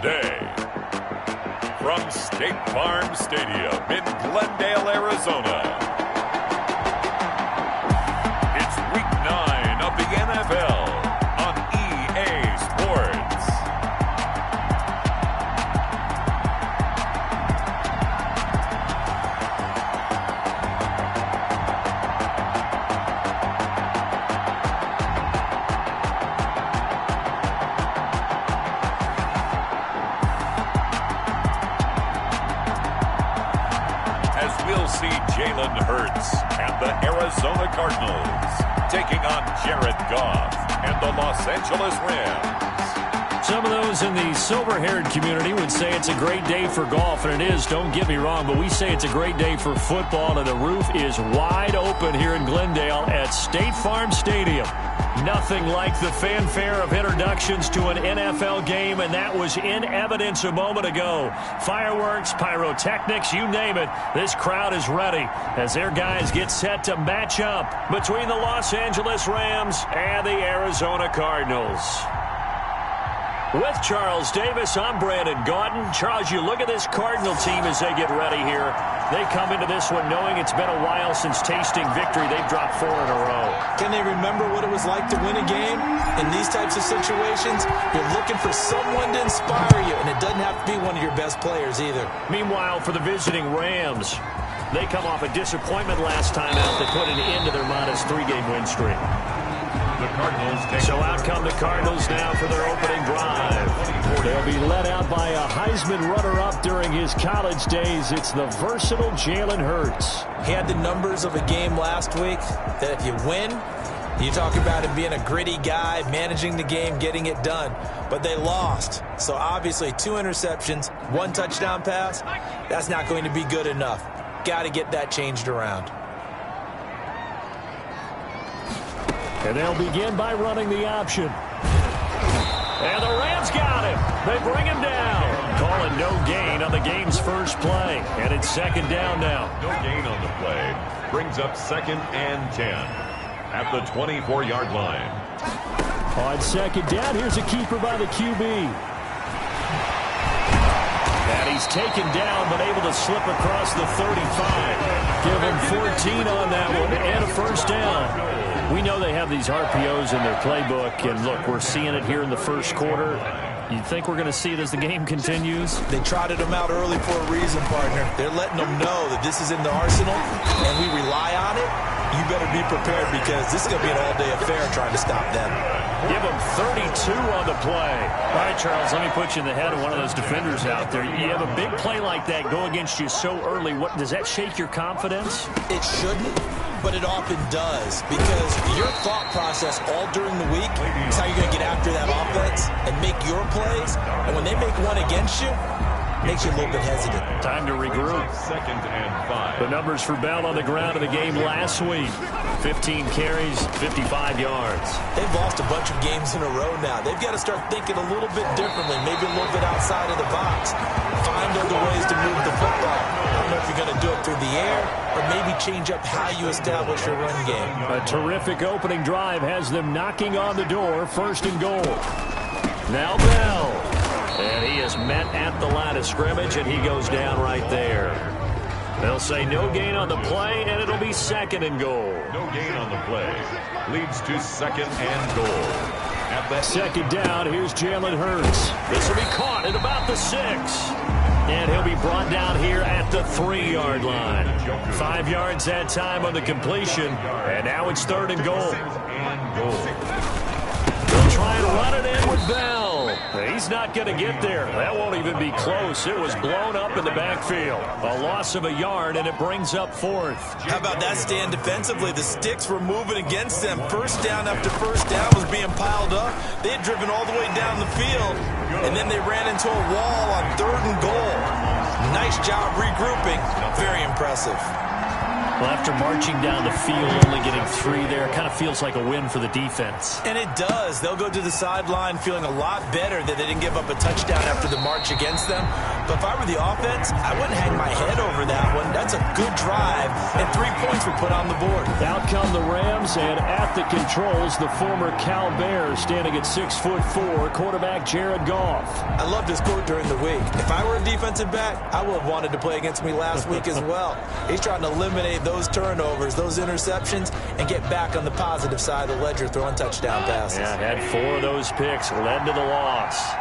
today. From State Farm Stadium in Glendale, Arizona, it's Week 9 of the NFL on EA Sports. We'll see Jalen Hurts and the Arizona Cardinals taking on Jared Goff and the Los Angeles Rams. Some of those in the silver-haired community would say it's a great day for golf, and it is, don't get me wrong, but we say it's a great day for football, and the roof is wide open here in Glendale at State Farm Stadium. Nothing like the fanfare of introductions to an NFL game, and that was in evidence a moment ago. Fireworks, pyrotechnics, you name it. This crowd is ready as their guys get set to match up between the Los Angeles Rams and the Arizona Cardinals. With Charles Davis, I'm Brandon Gaudin. Charles, you look at this Cardinal team as they get ready here. They come into this one knowing it's been a while since tasting victory. They've dropped 4 in a row. Can they remember what it was like to win a game? In these types of situations, you're looking for someone to inspire you, and it doesn't have to be one of your best players either. Meanwhile, for the visiting Rams, they come off a disappointment last time out. They put an end to their minus 3-game win streak. So out come the Cardinals now for their opening drive. They'll be led out by a Heisman runner-up during his college days. It's the versatile Jalen Hurts. He had the numbers of a game last week that if you win, you talk about him being a gritty guy, managing the game, getting it done. But they lost. So obviously 2 interceptions, 1 touchdown pass, that's not going to be good enough. Got to get that changed around. And they'll begin by running the option. And the Rams got him. They bring him down. Calling no gain on the game's first play. And it's 2nd down now. No gain on the play. Brings up 2nd and 10 at the 24-yard line. On 2nd down, here's a keeper by the QB. And he's taken down, but able to slip across the 35. Give him 14 on that one and a 1st down. We know they have these RPOs in their playbook, and look, we're seeing it here in the first quarter. You think we're going to see it as the game continues? They trotted them out early for a reason, partner. They're letting them know that this is in the arsenal, and we rely on it. You better be prepared because this is going to be an all-day affair trying to stop them. Give them 32 on the play. All right, Charles, let me put you in the head of one of those defenders out there. You have a big play like that go against you so early. What does that shake your confidence? It shouldn't, but it often does because your thought process all during the week is how you're going to get after that offense and make your plays. And when they make one against you, it makes you a little bit hesitant. Time to regroup. 2nd and 5. The numbers for Bell on the ground in the game last week. 15 carries, 55 yards. They've lost a bunch of games in a row now. They've got to start thinking a little bit differently, maybe a little bit outside of the box. Find other ways to move the football. I don't know if you're going to do it through the air or maybe change up how you establish your run game. A terrific opening drive has them knocking on the door. 1st and goal. Now Bell. And he is met at the line of scrimmage, and he goes down right there. They'll say no gain on the play, and it'll be 2nd and goal. No gain on the play. Leads to 2nd and goal. At the 2nd down, here's Jalen Hurts. This will be caught at about the 6. And he'll be brought down here at the 3-yard line. 5 yards that time on the completion, and now it's 3rd and goal. They'll try and run it in with Bell. He's not going to get there. That won't even be close. It was blown up in the backfield. A loss of a yard, and it brings up 4th. How about that stand defensively? The sticks were moving against them. 1st down after 1st down was being piled up. They had driven all the way down the field, and then they ran into a wall on 3rd and goal. Nice job regrouping. Very impressive. Well, after marching down the field, only getting 3 there, kind of feels like a win for the defense. And it does. They'll go to the sideline feeling a lot better that they didn't give up a touchdown after the march against them. But if I were the offense, I wouldn't hang my head over that one. That's a good drive, and 3 points were put on the board. Out come the Rams, and at the controls, the former Cal Bear standing at 6'4", quarterback Jared Goff. I loved his quote during the week. If I were a defensive back, I would have wanted to play against me last week as well. He's trying to eliminate those turnovers, those interceptions, and get back on the positive side of the ledger throwing touchdown passes. Yeah, had 4 of those picks, led to the loss.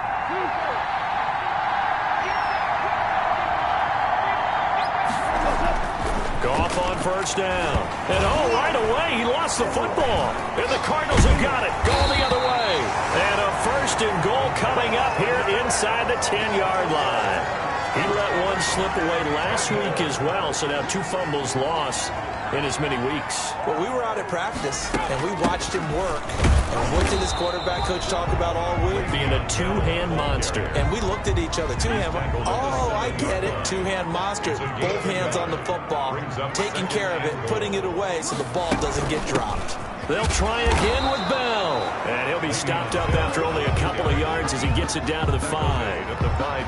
Goff on first down. And right away, he lost the football. And the Cardinals have got it, going the other way. And a 1st and goal coming up here inside the 10-yard line. He let one slip away last week as well, so now 2 fumbles lost in as many weeks. Well, we were out at practice, and we watched him work. And what did his quarterback coach talk about all week? Being a 2-hand monster. And we looked at each other. 2-hand. Oh, I get it. 2-hand monster. Both hands on the football, taking care of it, putting it away so the ball doesn't get dropped. They'll try again with Bell. And he'll be stopped up after only a couple of yards as he gets it down to the 5.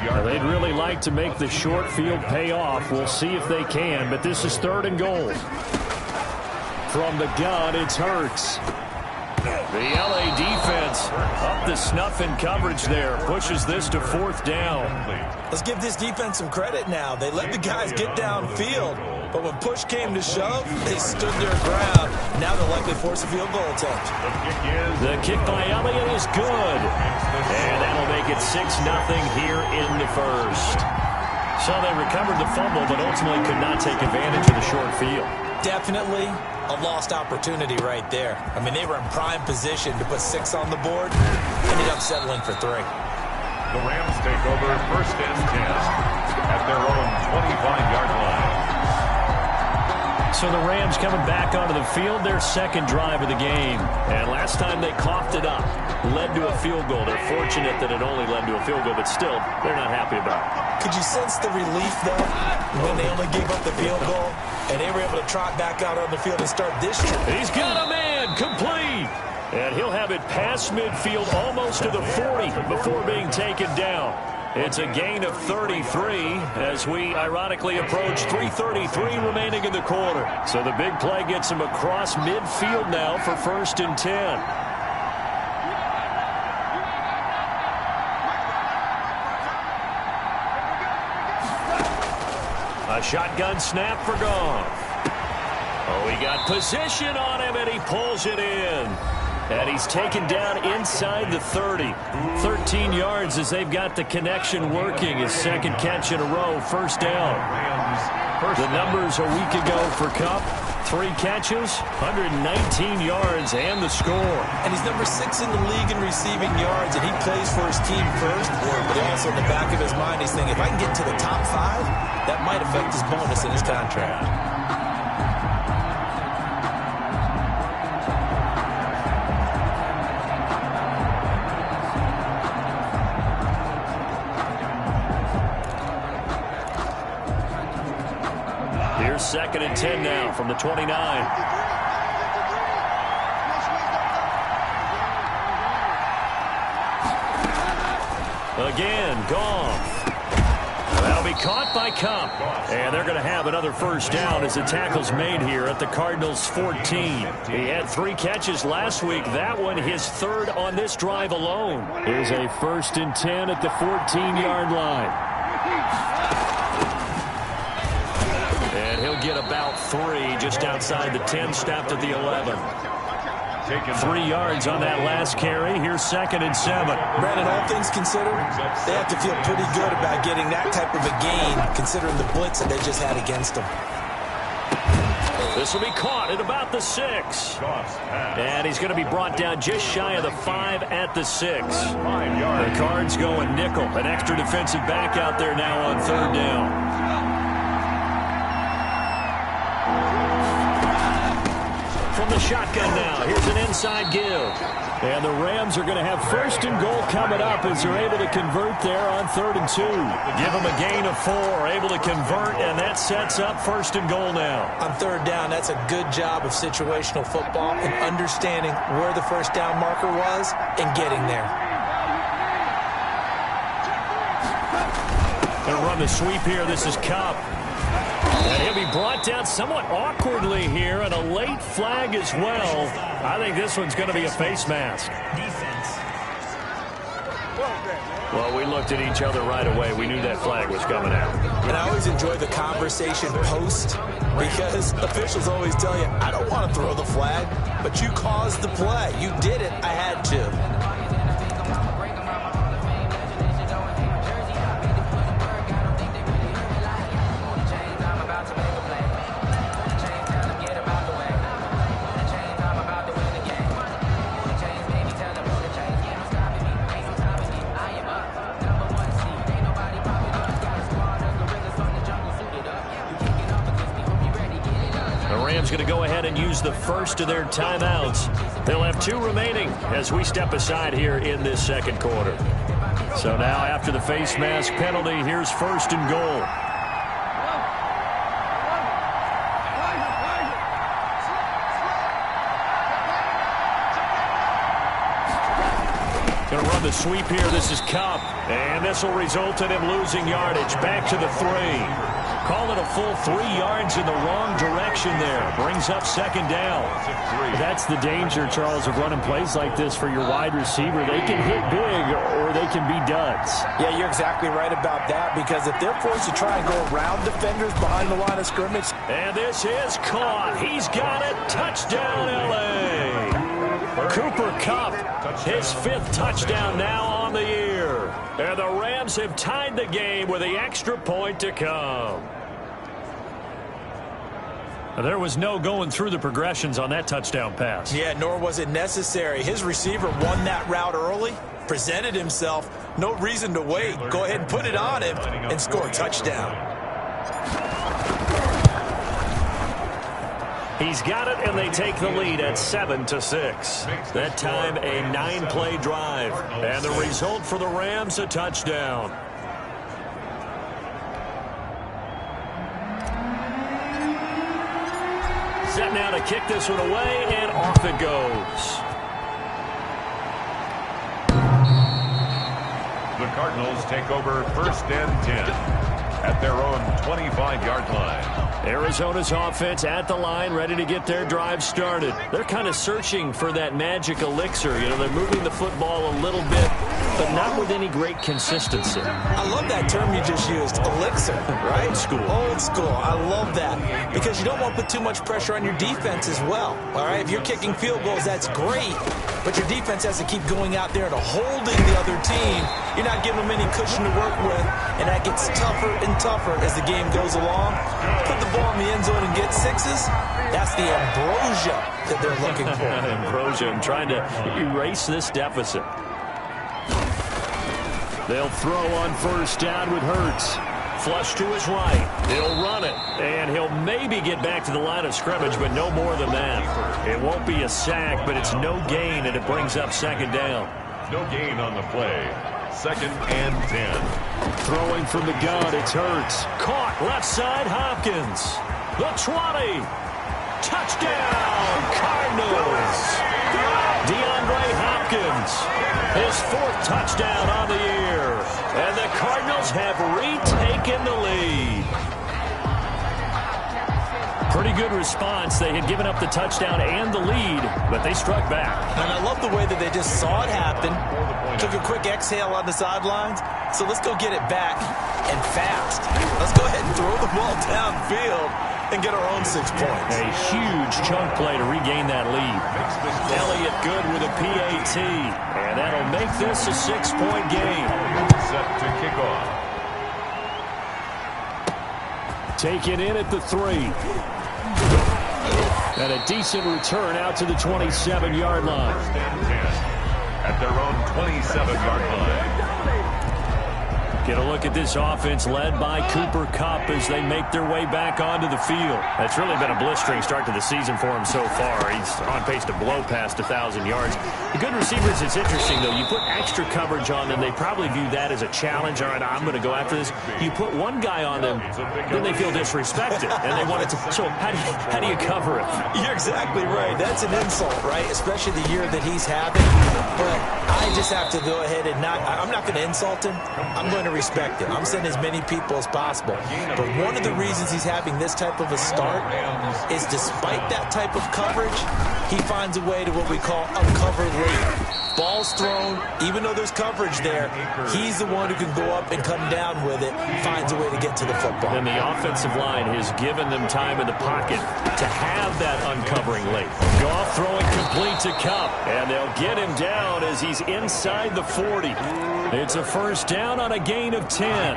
Now, they'd really like to make the short field pay off. We'll see if they can, but this is 3rd and goal. From the gun, it's Hurts. The L.A. defense up the snuff in coverage there. Pushes this to 4th down. Let's give this defense some credit now. They let the guys get downfield. But when push came to shove, they stood their ground. Now they'll likely force a field goal attempt. The kick by Elliott is good. And that'll make it 6-0 here in the 1st. So they recovered the fumble, but ultimately could not take advantage of the short field. Definitely a lost opportunity right there. I mean, they were in prime position to put 6 on the board. Ended up settling for 3. The Rams take over 1st and 10 at their own 25-yard line. So the Rams coming back onto the field, their 2nd drive of the game. And last time they coughed it up, led to a field goal. They're fortunate that it only led to a field goal, but still, they're not happy about it. Could you sense the relief, though, when they only gave up the field goal, and they were able to trot back out on the field and start this trip? He's got a man, complete. And he'll have it past midfield almost to the 40 before being taken down. It's a gain of 33 as we ironically approach 3:33 remaining in the quarter. So the big play gets him across midfield now for 1st and 10. A shotgun snap for Goff. Oh, he got position on him, and he pulls it in. And he's taken down inside the 30. 13 yards as they've got the connection working. His 2nd catch in a row, 1st down. The numbers a week ago for Kupp, 3 catches, 119 yards, and the score. And he's number 6 in the league in receiving yards, and he plays for his team first. But also in the back of his mind, he's thinking, if I can get to the top 5, that might affect his bonus in his contract. Here's 2nd and 10 now from the 29. Again, Goff. That'll be caught by Kupp. And they're going to have another 1st down as the tackle's made here at the Cardinals' 14. He had 3 catches last week. That one his 3rd on this drive alone. Here's a 1st and 10 at the 14-yard line. And he'll get about 3 just outside the 10, stopped at the 11. 3 yards on that last carry. Here's 2nd and 7. Brandon, all things considered, they have to feel pretty good about getting that type of a gain, considering the blitz that they just had against them. This will be caught at about the 6. And he's going to be brought down just shy of the 5 at the 6. The Cards going nickel. An extra defensive back out there now on 3rd down. From the the shotgun now. Here's an inside give. And the Rams are going to have 1st and goal coming up as they're able to convert there on 3rd and 2. Give them a gain of 4, able to convert, and that sets up 1st and goal now. On 3rd down, that's a good job of situational football and understanding where the 1st down marker was and getting there. They'll run the sweep here. This is Cup. And he'll be brought down somewhat awkwardly here, and a late flag as well. I think this one's going to be a face mask. Well, we looked at each other right away. We knew that flag was coming out. And I always enjoy the conversation post because officials always tell you, I don't want to throw the flag, but you caused the play. You did it. I had to. Going to go ahead and use the first of their timeouts. They'll have 2 remaining as we step aside here in this 2nd quarter. So now after the face mask penalty, here's 1st and goal. Going to run the sweep here. This is Cup. And this will result in him losing yardage. Back to the 3. Call it a full 3 yards in the wrong direction there. Brings up 2nd down. That's the danger, Charles, of running plays like this for your wide receiver. They can hit big or they can be duds. Yeah, you're exactly right about that because if they're forced to try and go around defenders behind the line of scrimmage. And this is caught. He's got it. Touchdown, L.A. Cooper Kupp, his 5th touchdown now on the year. And the Rams have tied the game with the extra point to come. There was no going through the progressions on that touchdown pass. Yeah, nor was it necessary. His receiver won that route early, presented himself. No reason to wait. Go ahead and put it on him and score a touchdown. He's got it, and they take the lead at 7-6. That time, a 9-play drive. And the result for the Rams, a touchdown. Set now to kick this one away, and off it goes. The Cardinals take over 1st and 10 at their own 25-yard line. Arizona's offense at the line, ready to get their drive started. They're kind of searching for that magic elixir. You know, they're moving the football a little bit, but not with any great consistency. I love that term you just used, elixir, right? Old school. Old school. I love that because you don't want to put too much pressure on your defense as well. All right, if you're kicking field goals, that's great, but your defense has to keep going out there and holding the other team. You're not giving them any cushion to work with, and that gets tougher and tougher as the game goes along. Put the ball in the end zone and get 6s. That's the ambrosia that they're looking for. Ambrosia and trying to erase this deficit. They'll throw on 1st down with Hurts. Flush to his right. He'll run it, and he'll maybe get back to the line of scrimmage, but no more than that. It won't be a sack, but it's no gain, and it brings up 2nd down. No gain on the play. 2nd and 10. Throwing from the gun, it's Hurts. Caught left side, Hopkins. The 20. Touchdown, Cardinals. DeAndre Hopkins, his 4th touchdown on the year. And the Cardinals have retaken the lead. Pretty good response. They had given up the touchdown and the lead, but they struck back. And I love the way that they just saw it happen, took a quick exhale on the sidelines. So let's go get it back and fast. Let's go ahead and throw the ball downfield and get our own 6 points. A huge chunk play to regain that lead. Elliott good with a PAT, and that'll make this a 6-point game. Set to kick off. Taken in at the 3. And a decent return out to the 27-yard line. 1st and 10 at their own 27-yard line. Get a look at this offense led by Cooper Kupp as they make their way back onto the field. That's really been a blistering start to the season for him so far. He's on pace to blow past 1,000 yards. The good receivers, it's interesting, though. You put extra coverage on them, they probably view that as a challenge. All right, I'm going to go after this. You put one guy on them, then they feel disrespected, and they want it to. So how do you cover it? You're exactly right. That's an insult, right? Especially the year that he's having. But I just have to go ahead and I'm not going to insult him. I'm going to respect him. I'm sending as many people as possible. But one of the reasons he's having this type of a start is despite that type of coverage, he finds a way to what we call uncover late. Ball's thrown, even though there's coverage there, he's the one who can go up and come down with it, finds a way to get to the football. And the offensive line has given them time in the pocket to have that uncovering late. Goff throwing complete to Kupp, and they'll get him down as he's inside the 40. It's a first down on a gain of 10.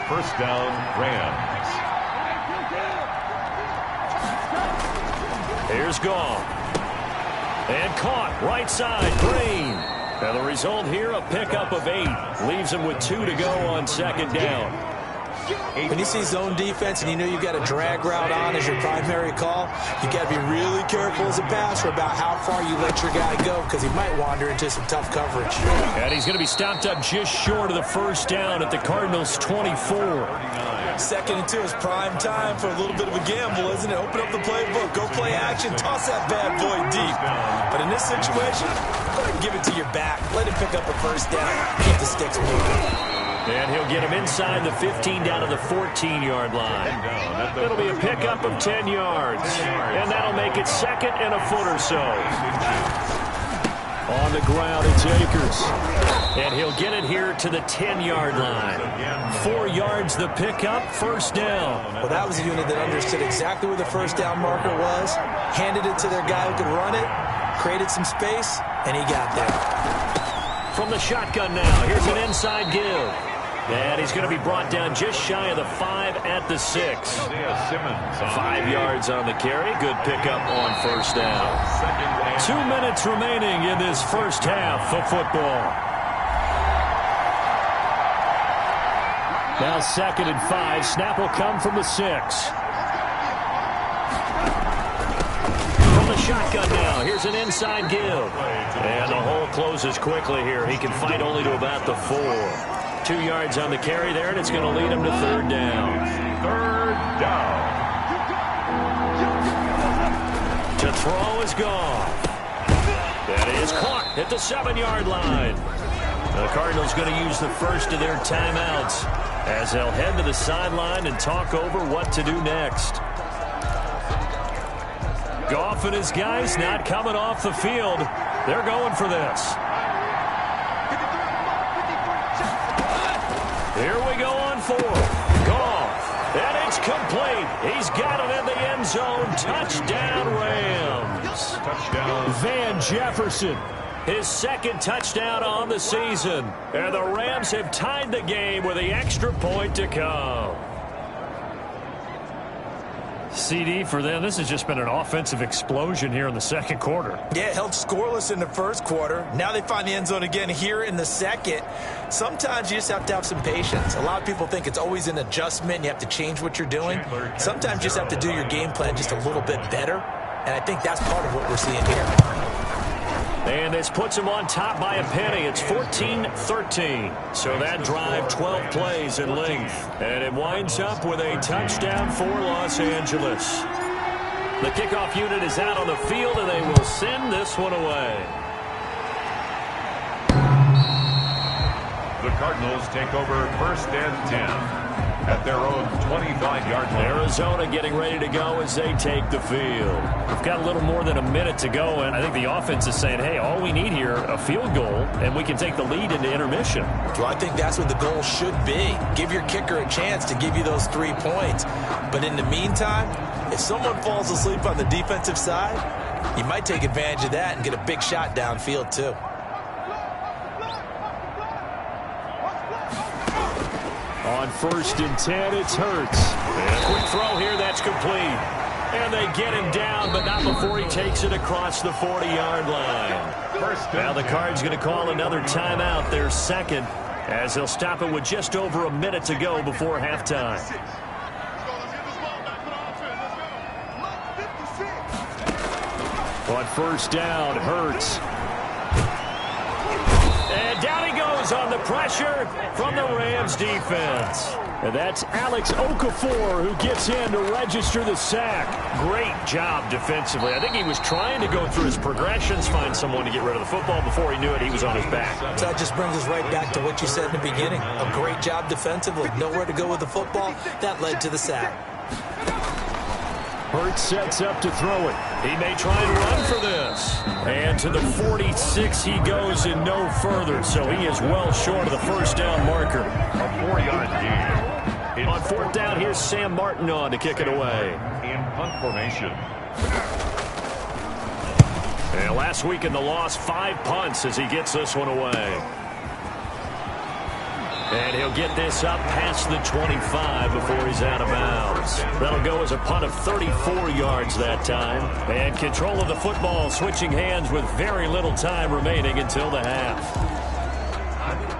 First down, Rams. Here's Goff. And caught, right side, Green. And the result here, a pickup of 8. Leaves him with 2 to go on second down. When you see zone defense and you know you've got a drag route on as your primary call, you got to be really careful as a passer about how far you let your guy go because he might wander into some tough coverage. And he's going to be stopped up just short of the first down at the Cardinals' 24. Second and 2 is prime time for a little bit of a gamble, isn't it? Open up the playbook, go play action, toss that bad boy deep. But in this situation, go ahead and give it to your back. Let him pick up a first down, keep the sticks moving. And he'll get him inside the 15 down to the 14-yard line. It'll be a pickup of 10 yards. And that'll make it second and a foot or so. On the ground, it's Akers. And he'll get it here to the 10-yard line. 4 yards the pickup, first down. Well, that was a unit that understood exactly where the first down marker was, handed it to their guy who could run it, created some space, and he got there. From the shotgun now, here's an inside give. And he's going to be brought down just shy of the 5 at the 6. 5 yards on the carry. Good pickup on first down. 2 minutes remaining in this first half of football. Now second and 5. Snap will come from the 6. From the shotgun now. Here's an inside give. And the hole closes quickly here. He can fight only to about the 4. 2 yards on the carry there, and it's going to lead him to third down. Third down. To throw is Goff. That is caught at the 7-yard line. The Cardinals going to use the first of their timeouts as they'll head to the sideline and talk over what to do next. Goff and his guys not coming off the field. They're going for this. Here we go on 4. Goff. And it's complete. He's got it in the end zone. Touchdown, Rams. Touchdown. Van Jefferson. His second touchdown on the season. And the Rams have tied the game with the extra point to come. CD for them, this has just been an offensive explosion here in the second quarter. Yeah, held scoreless in the first quarter. Now they find the end zone again here in the second. Sometimes you just have to have some patience. A lot of people think it's always an adjustment. You have to change what you're doing. Sometimes you just have to do your game plan just a little bit better. And I think that's part of what we're seeing here. And this puts him on top by a penny. It's 14-13. So that drive, 12 plays in length. And it winds up with a touchdown for Los Angeles. The kickoff unit is out on the field, and they will send this one away. The Cardinals take over first and 10. At their own 25-yard line. Arizona getting ready to go as they take the field. We've got a little more than a minute to go, and I think the offense is saying, hey, all we need here, a field goal, and we can take the lead into intermission. Well, I think that's what the goal should be. Give your kicker a chance to give you those 3 points. But in the meantime, if someone falls asleep on the defensive side, you might take advantage of that and get a big shot downfield, too. On first and 10, it's Hurts. And a quick throw here, that's complete. And they get him down, but not before he takes it across the 40-yard line. Now the Cards going to call another timeout, their second. as he'll stop it with just over a minute to go before halftime. On first down, Hurts. And down he goes on the pressure from the Rams defense. And that's Alex Okafor who gets in to register the sack. Great job defensively. I think he was trying to go through his progressions, find someone to get rid of the football. Before he knew it, he was on his back. So that just brings us right back to what you said in the beginning. A great job defensively. Nowhere to go with the football. That led to the sack. Hurts sets up to throw it. He may try and run for this. And to the 46 he goes and no further. So he is well short of the first down marker. A 4-yard gain. On fourth down, here's Sam Martin on to kick it away. In punt formation. And last week in the loss, 5 punts as he gets this one away. And he'll get this up past the 25 before he's out of bounds. That'll go as a punt of 34 yards that time. And control of the football switching hands with very little time remaining until the half.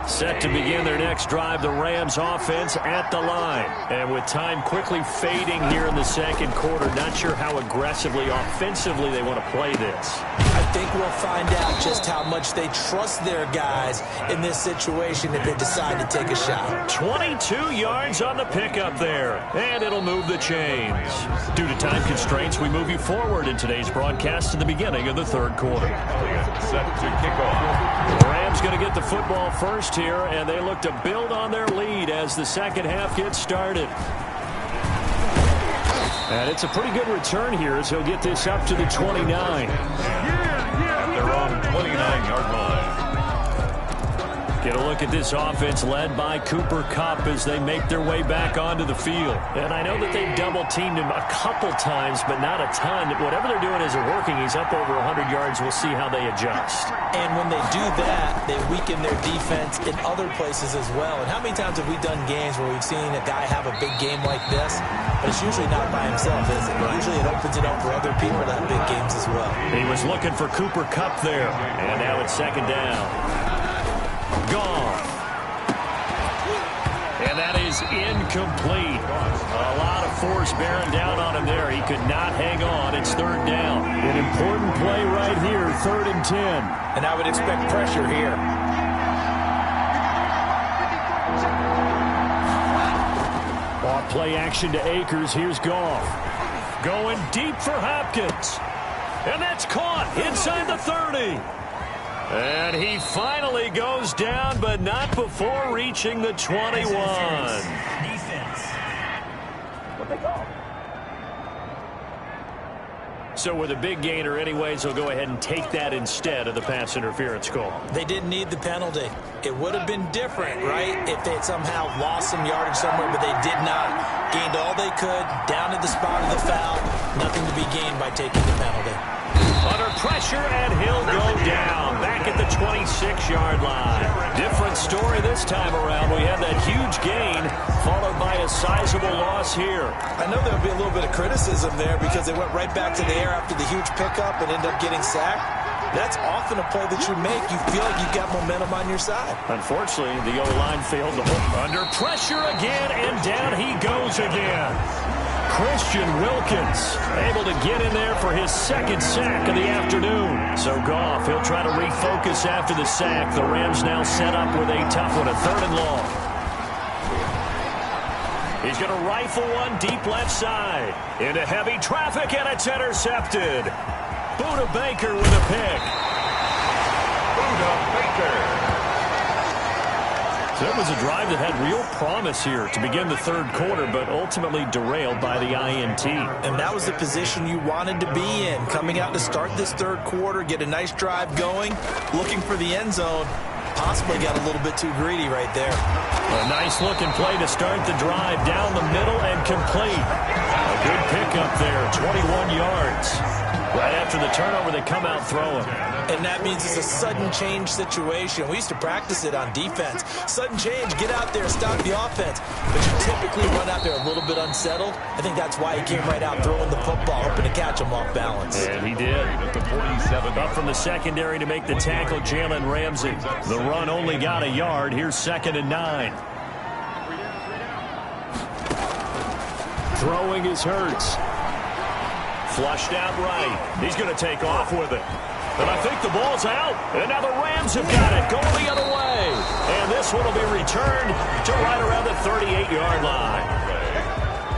Set to begin their next drive, the Rams offense at the line. And with time quickly fading here in the second quarter, not sure how aggressively, offensively they want to play this. I think we'll find out just how much they trust their guys in this situation if they decide to take a shot. 22 yards on the pickup there, and it'll move the chains. Due to time constraints, we move you forward in today's broadcast to the beginning of the third quarter. Set to kick off. The Rams going to get the football first here, and they look to build on their lead as the second half gets started. And it's a pretty good return here as he'll get this up to the 29. At their own 29-yard line. Get a look at this offense led by Cooper Kupp as they make their way back onto the field. And I know that they've double-teamed him a couple times, but not a ton. Whatever they're doing isn't working. He's up over 100 yards. We'll see how they adjust. And when they do that, they weaken their defense in other places as well. And how many times have we done games where we've seen a guy have a big game like this, but it's usually not by himself, is it? Usually it opens it up for other people to have big games as well. He was looking for Cooper Kupp there. And now it's second down. Gone. And that is incomplete. A lot of force bearing down on him there. He could not hang on. It's third down. An important play right here, 3rd and 10. And I would expect pressure here. Off play action to Akers. Here's Goff. Going deep for Hopkins. And that's caught inside the 30. And he finally goes down, but not before reaching the 21. Defense. What'd they call? So with a big gainer anyways, they'll go ahead and take that instead of the pass interference call. They didn't need the penalty. It would have been different, right, if they had somehow lost some yardage somewhere, but they did not. Gained all they could, down to the spot of the foul. Nothing to be gained by taking the penalty. Under pressure, and he'll go down back at the 26-yard line. Different story this time around. We had that huge gain followed by a sizable loss here. I know there'll be a little bit of criticism there because they went right back to the air after the huge pickup and ended up getting sacked. That's often a play that you make. You feel like you've got momentum on your side. Unfortunately, the O-line failed to hold. Under pressure again, and down he goes again. Christian Wilkins able to get in there for his second sack of the afternoon. So Goff, he'll try to refocus after the sack. The Rams now set up with a tough one, a 3rd and long. He's going to rifle one deep left side. Into heavy traffic, and it's intercepted. Buda Baker with a pick. Buda Baker. So it was a drive that had real promise here to begin the third quarter, but ultimately derailed by the INT. And that was the position you wanted to be in. Coming out to start this third quarter, get a nice drive going, looking for the end zone. Possibly got a little bit too greedy right there. A nice looking play to start the drive down the middle and complete. A good pickup there, 21 yards. Right after the turnover, they come out throwing. And that means it's a sudden change situation. We used to practice it on defense. Sudden change, get out there, stop the offense. But you typically run out there a little bit unsettled. I think that's why he came right out throwing the football, hoping to catch him off balance. And he did. Up from the secondary to make the tackle, Jalen Ramsey. The run only got a yard. Here's 2nd and 9. Throwing is Hurts. Flushed out right. He's going to take off with it. And I think the ball's out. And now the Rams have got it going the other way. And this one will be returned to right around the 38-yard line.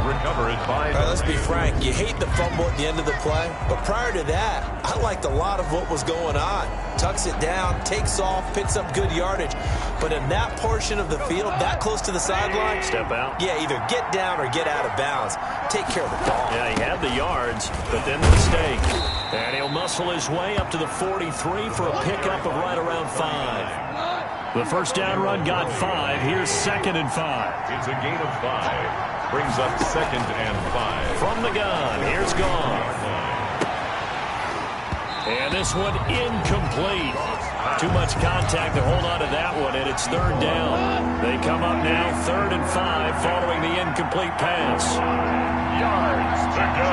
Recovered by... All right, let's be frank. You hate the fumble at the end of the play. But prior to that, I liked a lot of what was going on. Tucks it down, takes off, picks up good yardage. But in that portion of the field, that close to the sideline... Step out. Yeah, either get down or get out of bounds. Take care of the ball. Yeah, he had the yards, but then the mistake. And he'll muscle his way up to the 43 for a pickup of right around 5. The first down run got 5. Here's 2nd and 5. It's a gain of 5. Brings up 2nd and 5. From the gun, here's Goff. And this one incomplete. Too much contact to hold on to that one, and it's 3rd down. They come up now 3rd and 5 following the incomplete pass. Yards to go.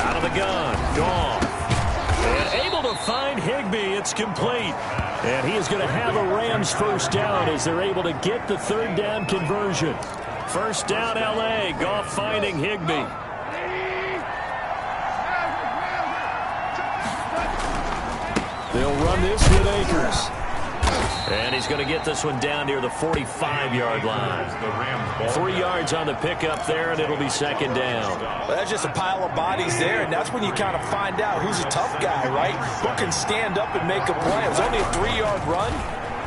Out of the gun, Goff. And able to find Higbee. It's complete. And he is going to have a Rams first down as they're able to get the 3rd down conversion. First down, L.A. Goff finding Higbee. They'll run this with Akers. And he's going to get this one down near the 45-yard line. 3 yards on the pickup there, and it'll be 2nd down. Well, that's just a pile of bodies there, and that's when you kind of find out who's a tough guy, right? Who can stand up and make a play. It was only a 3-yard run,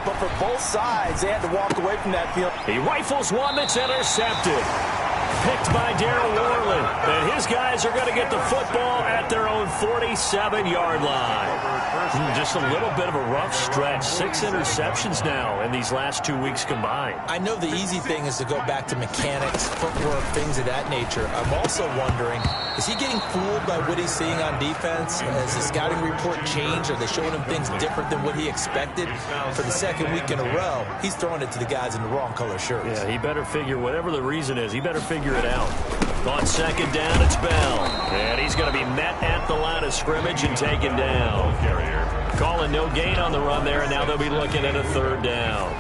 but for both sides, they had to walk away from that field. He rifles one that's intercepted. Picked by Darryl Worley. And his guys are going to get the football at their own 47-yard line. Just a little bit of a rough stretch. 6 interceptions now in these last 2 weeks combined. I know the easy thing is to go back to mechanics, footwork, things of that nature. I'm also wondering, is he getting fooled by what he's seeing on defense? Has the scouting report changed? Are they showing him things different than what he expected? For the 2nd week in a row, he's throwing it to the guys in the wrong color shirts. Yeah, he better figure, whatever the reason is, he better figure it out. On 2nd down, it's Bell. And he's going to be met at the line of scrimmage and taken down. Calling no gain on the run there, and now they'll be looking at a 3rd down.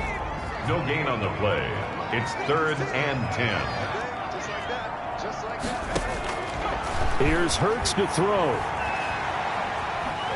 No gain on the play. It's 3rd and 10. Here's Hurts to throw.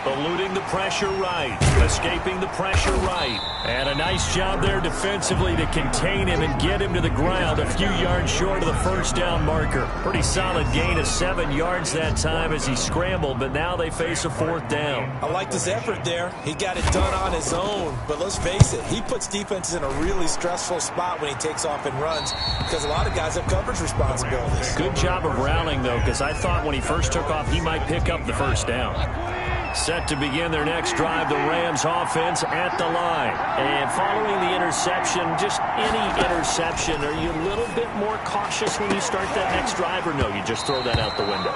Eluding the pressure right. Escaping the pressure right. And a nice job there defensively to contain him and get him to the ground a few yards short of the first down marker. Pretty solid gain of 7 yards that time as he scrambled, but now they face a 4th down. I like this effort there. He got it done on his own, but let's face it, he puts defenses in a really stressful spot when he takes off and runs because a lot of guys have coverage responsibilities. Good job of rallying, though, because I thought when he first took off, he might pick up the first down. Set to begin their next drive, the Rams offense at the line. And following the interception, just any interception, are you a little bit more cautious when you start that next drive, or no, you just throw that out the window?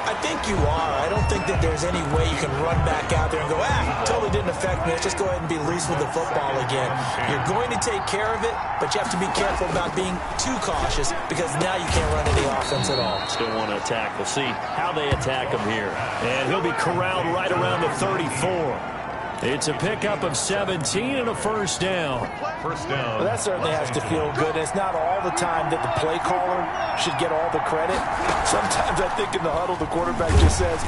I think you are. I don't think that there's any way you can run back out there and go, totally didn't affect me. Let's just go ahead and be loose with the football again. You're going to take care of it, but you have to be careful about being too cautious because now you can't run any offense at all. Still want to attack. We'll see how they attack him here. And he'll be corralled right around the 34. It's a pickup of 17 and a first down. First down. Well, that certainly has to feel good. It's not all the time that the play caller should get all the credit. Sometimes I think in the huddle, the quarterback just says,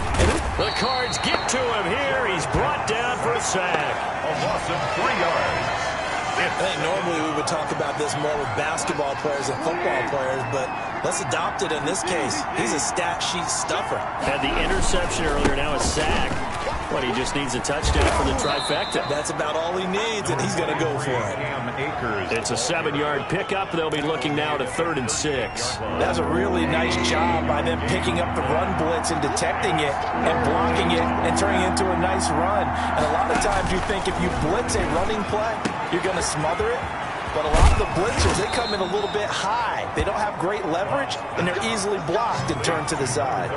the Cards get to him here. He's brought down for a sack. A loss of 3 yards. I think normally we would talk about this more with basketball players and football players, but let's adopt it in this case. He's a stat sheet stuffer. Had the interception earlier, now a sack. But he just needs a touchdown for the trifecta. That's about all he needs, and he's going to go for it. It's a 7-yard pickup. They'll be looking now to 3rd and 6. That's a really nice job by them picking up the run blitz and detecting it and blocking it and turning it into a nice run. And a lot of times you think if you blitz a running play, you're going to smother it. but a lot of the blitzers, they come in a little bit high. They don't have great leverage, and they're easily blocked and turned to the side.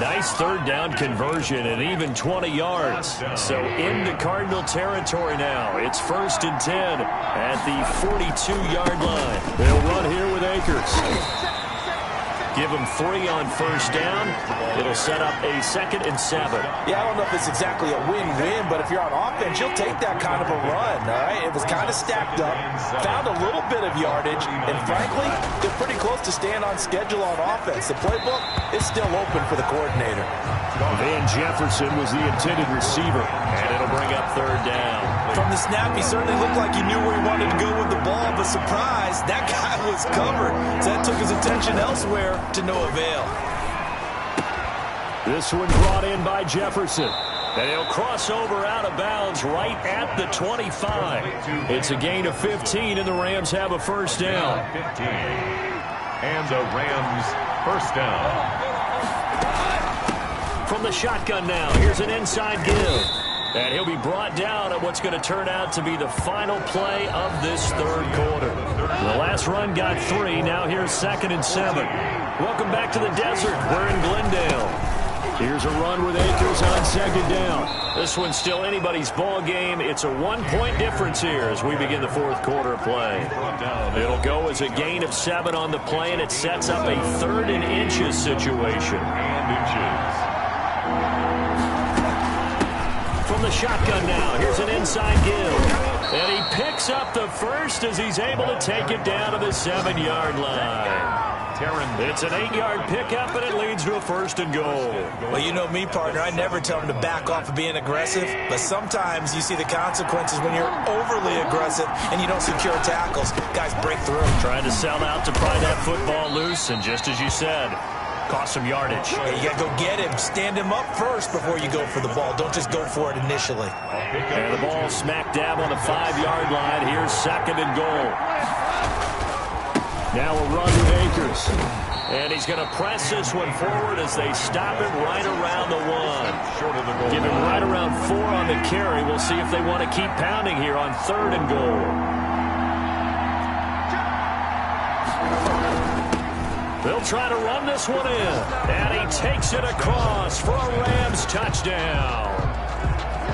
Nice third down conversion and even 20 yards. So into Cardinal territory now. It's 1st and 10 at the 42-yard line. They'll run here with Akers. Give them 3 on 1st down. It'll set up a 2nd and 7. Yeah, I don't know if it's exactly a win-win, but if you're on offense, you'll take that kind of a run, all right? It was kind of stacked up, found a little bit of yardage, and frankly, they're pretty close to staying on schedule on offense. The playbook is still open for the coordinator. Van Jefferson was the intended receiver, and it'll bring up 3rd down. From the snap, he certainly looked like he knew where he wanted to go with the ball, but surprise, that guy was covered. So that took his attention elsewhere to no avail. This one brought in by Jefferson. And he'll cross over out of bounds right at the 25. It's a gain of 15, and the Rams have a 1st down. 15. And the Rams 1st down. From the shotgun now, here's an inside give. And he'll be brought down at what's going to turn out to be the final play of this 3rd quarter. The last run got 3. Now here's 2nd and 7. Welcome back to the desert. We're in Glendale. Here's a run with Akers on 2nd down. This one's still anybody's ball game. It's a 1-point difference here as we begin the 4th quarter of play. It'll go as a gain of 7 on the play, and it sets up a 3rd and inches situation. From the shotgun now, here's an inside give. And he picks up the 1st as he's able to take it down to the 7-yard line. It's an 8-yard pickup, and it leads to a 1st and goal. Well, you know me, partner. I never tell him to back off of being aggressive, but sometimes you see the consequences when you're overly aggressive and you don't secure tackles. Guys break through. Trying to sell out to pry that football loose, and just as you said, cost some yardage. Hey, you got to go get him. Stand him up first before you go for the ball. Don't just go for it initially. And the ball smack dab on the 5-yard line. Here's 2nd and goal. Now a run with Akers. And he's going to press this one forward as they stop it right around the 1. Give him right around 4 on the carry. We'll see if they want to keep pounding here on 3rd and goal. They'll try to run this one in. And he takes it across for a Rams touchdown.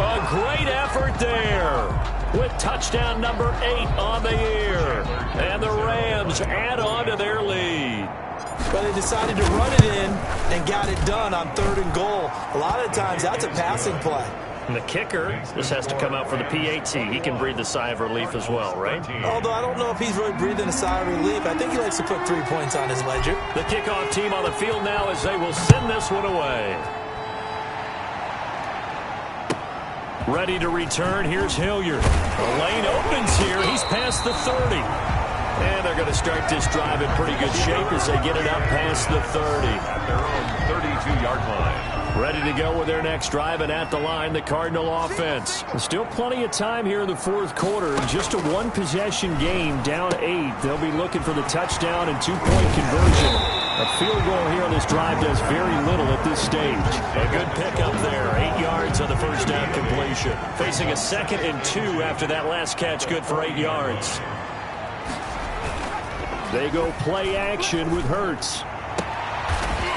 A great effort there with touchdown number 8 on the year. And the Rams add on to their lead. Well, they decided to run it in and got it done on 3rd and goal. A lot of times that's a passing play. And the kicker, this has to come out for the PAT. He can breathe a sigh of relief as well, right? Although I don't know if he's really breathing a sigh of relief. I think he likes to put 3 points on his ledger. The kickoff team on the field now as they will send this one away. Ready to return. Here's Hilliard. The lane opens here. He's past the 30. And they're going to start this drive in pretty good shape as they get it up past the 30. At their own 32-yard line. Ready to go with their next drive, and at the line, the Cardinal offense. Still plenty of time here in the 4th quarter. Just a 1-possession game, down 8. They'll be looking for the touchdown and 2-point conversion. A field goal here on this drive does very little at this stage. A good pickup there. 8 yards on the 1st down completion. Facing a 2nd and 2 after that last catch, good for 8 yards. They go play action with Hurts.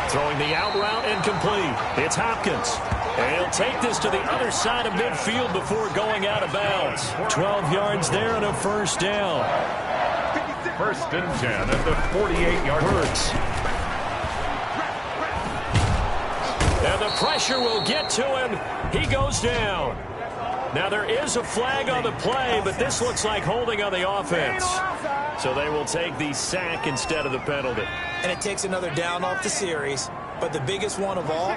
Throwing the out route and complete. It's Hopkins. And he'll take this to the other side of midfield before going out of bounds. 12 yards there and a 1st down. 1st and 10 at the 48-yard Hurts. And the pressure will get to him. He goes down. Now there is a flag on the play, but this looks like holding on the offense. So they will take the sack instead of the penalty. And it takes another down off the series. But the biggest one of all,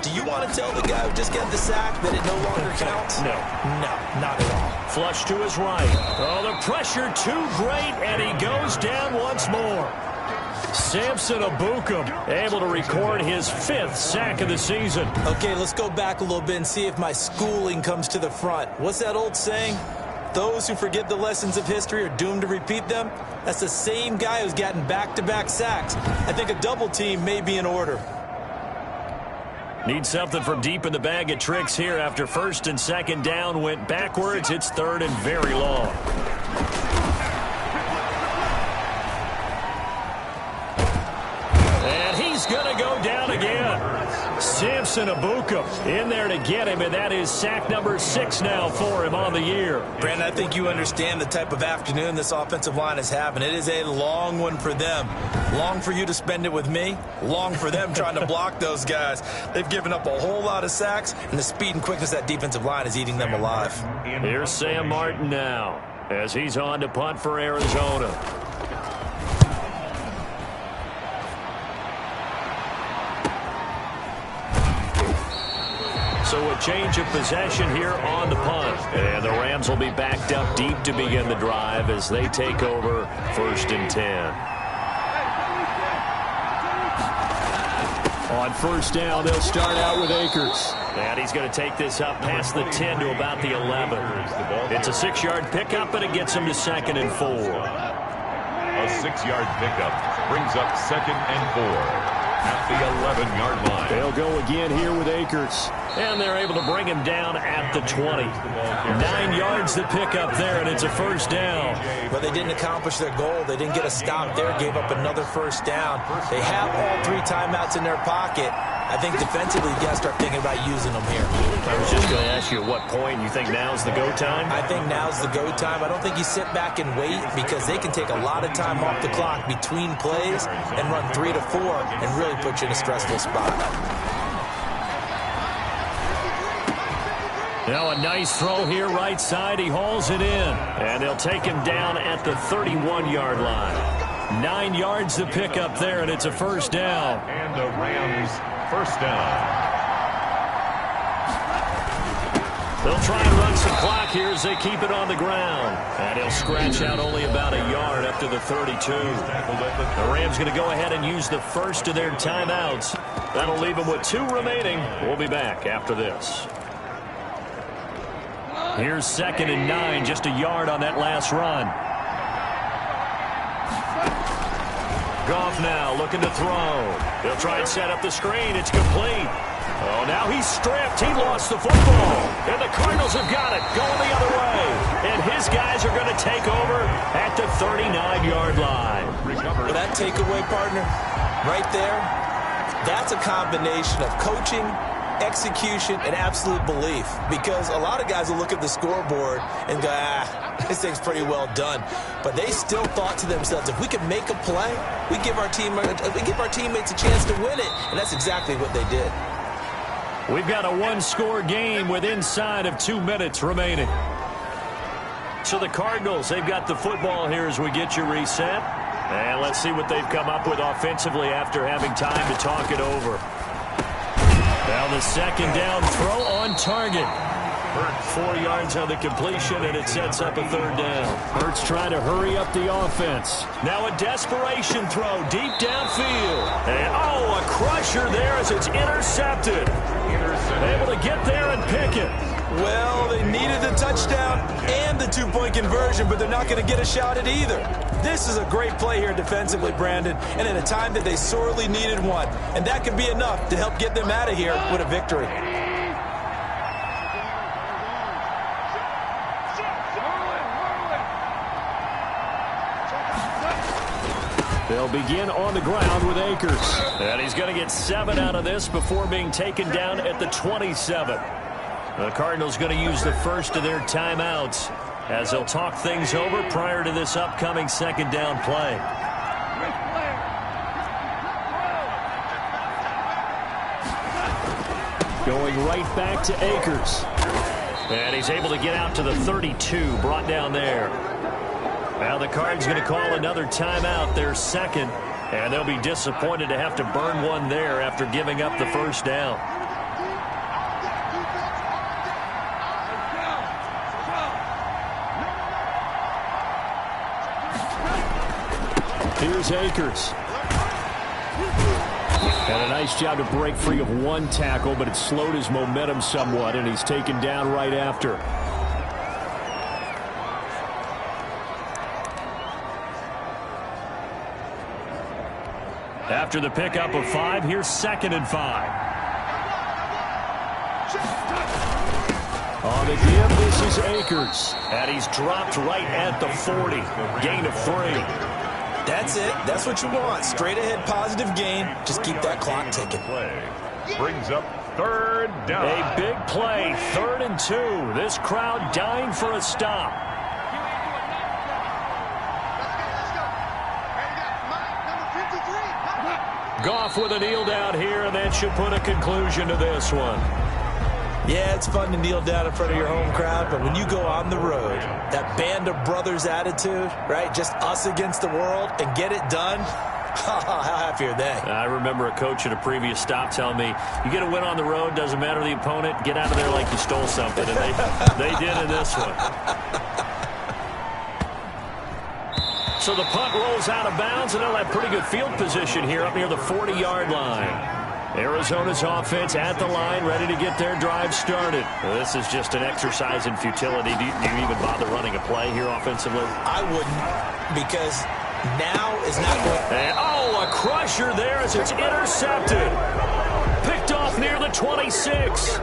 do you want to tell the guy who just got the sack that it no longer counts? No. No, not at all. Flush to his right. Oh, the pressure too great, and he goes down once more. Samson Abukum able to record his 5th sack of the season. Okay, let's go back a little bit and see if my schooling comes to the front. What's that old saying? Those who forget the lessons of history are doomed to repeat them. That's the same guy who's gotten back-to-back sacks. I think a double team may be in order. Need something from deep in the bag of tricks here after 1st and 2nd down went backwards. It's 3rd and very long. he's going to go down again. Samson Abuka in there to get him, and that is sack number 6 now for him on the year. Brandon, I think you understand the type of afternoon this offensive line is having. It is a long one for them. Long for you to spend it with me. Long for them trying to block those guys. They've given up a whole lot of sacks, and the speed and quickness of that defensive line is eating them alive. Here's Sam Martin now as he's on to punt for Arizona. So a change of possession here on the punt. And the Rams will be backed up deep to begin the drive as they take over 1st and 10. On 1st down, they'll start out with Akers. And he's going to take this up past the 10 to about the 11. It's a 6-yard pickup, and it gets him to 2nd and 4. A 6-yard pickup brings up 2nd and 4. At the 11-yard line. They'll go again here with Akers. And they're able to bring him down at the 20. 9 yards to pick up there, and it's a 1st down. But they didn't accomplish their goal. They didn't get a stop there, gave up another 1st down. They have all 3 timeouts in their pocket. I think defensively, you got to start thinking about using them here. I was just going to ask you at what point you think now's the go time? I think now's the go time. I don't think you sit back and wait because they can take a lot of time off the clock between plays and run 3 to 4 and really put you in a stressful spot. Now a nice throw here right side. He hauls it in. And they'll take him down at the 31-yard line. 9 yards to pick up there, and it's a 1st down. And the Rams 1st down. They'll try and run some clock here as they keep it on the ground. And he'll scratch out only about a yard up to the 32. The Rams going to go ahead and use the 1st of their timeouts. That'll leave them with 2 remaining. We'll be back after this. Here's 2nd and 9, just a yard on that last run. Goff now looking to throw. He'll try and set up the screen. It's complete. Oh, now he's stripped. He lost the football. And the Cardinals have got it going the other way. And his guys are going to take over at the 39-yard line. For that takeaway, partner, right there, that's a combination of coaching, execution, and absolute belief. Because a lot of guys will look at the scoreboard and go, this thing's pretty well done. But they still thought to themselves, if we can make a play, we give our teammates a chance to win it. And that's exactly what they did. We've got a 1-score game with inside of 2 minutes remaining. So the Cardinals, they've got the football here as we get you reset. And let's see what they've come up with offensively after having time to talk it over. Now the 2nd down throw on target. 4 yards on the completion, and it sets up a 3rd down. Hurts trying to hurry up the offense. Now a desperation throw deep downfield. And, a crusher there as it's intercepted. Able to get there and pick it. Well, they needed the touchdown and the 2-point conversion, but they're not going to get a shot at either. This is a great play here defensively, Brandon, and at a time that they sorely needed one. And that could be enough to help get them out of here with a victory. They'll begin on the ground with Akers. And he's going to get 7 out of this before being taken down at the 27. The Cardinals going to use the 1st of their timeouts as they'll talk things over prior to this upcoming 2nd down play. Going right back to Akers. And he's able to get out to the 32, brought down there. Now the Cards going to call another timeout, their 2nd, and they'll be disappointed to have to burn one there after giving up the 1st down. Here's Akers. And a nice job to break free of 1 tackle, but it slowed his momentum somewhat, and he's taken down right after. After the pickup of 5, here's 2nd and 5. On the give, this is Akers. And he's dropped right at the 40. Gain of 3. That's it. That's what you want. Straight ahead positive gain. Just keep that clock ticking. Play brings up third down. A big play, 3rd and 2. This crowd dying for a stop. Goff with a kneel down here, and that should put a conclusion to this one. Yeah, it's fun to kneel down in front of your home crowd, but when you go on the road, that band of brothers attitude, right, just us against the world, and get it done, how happy are they? I remember a coach at a previous stop telling me, you get a win on the road, doesn't matter the opponent, get out of there like you stole something, and they did in this one. So the punt rolls out of bounds, and they'll have pretty good field position here up near the 40-yard line. Arizona's offense at the line, ready to get their drive started. Well, this is just an exercise in futility. Do you even bother running a play here offensively? I wouldn't, because now is not going. And, a crusher there as it's intercepted. Picked off near the 26.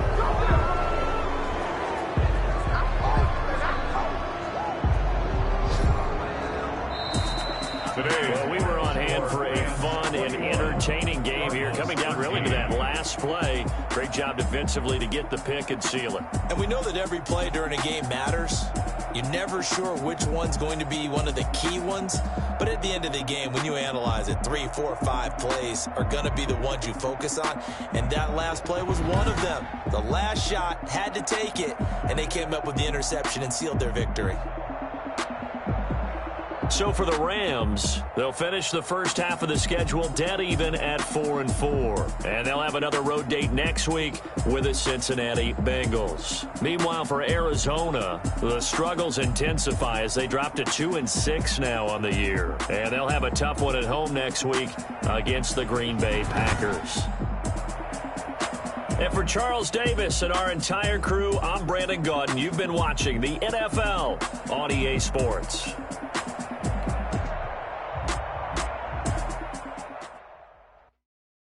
Well, we were on hand for a fun and entertaining game here, coming down really to that last play. Great job defensively to get the pick and seal it. And we know that every play during a game matters. You're never sure which one's going to be one of the key ones. But at the end of the game, when you analyze it, 3, 4, 5 plays are going to be the ones you focus on. And that last play was one of them. The last shot had to take it, and they came up with the interception and sealed their victory. So for the Rams, they'll finish the first half of the schedule dead even at 4-4. And they'll have another road date next week with the Cincinnati Bengals. Meanwhile, for Arizona, the struggles intensify as they drop to 2-6 now on the year. And they'll have a tough one at home next week against the Green Bay Packers. And for Charles Davis and our entire crew, I'm Brandon Gaudin. You've been watching the NFL on EA Sports.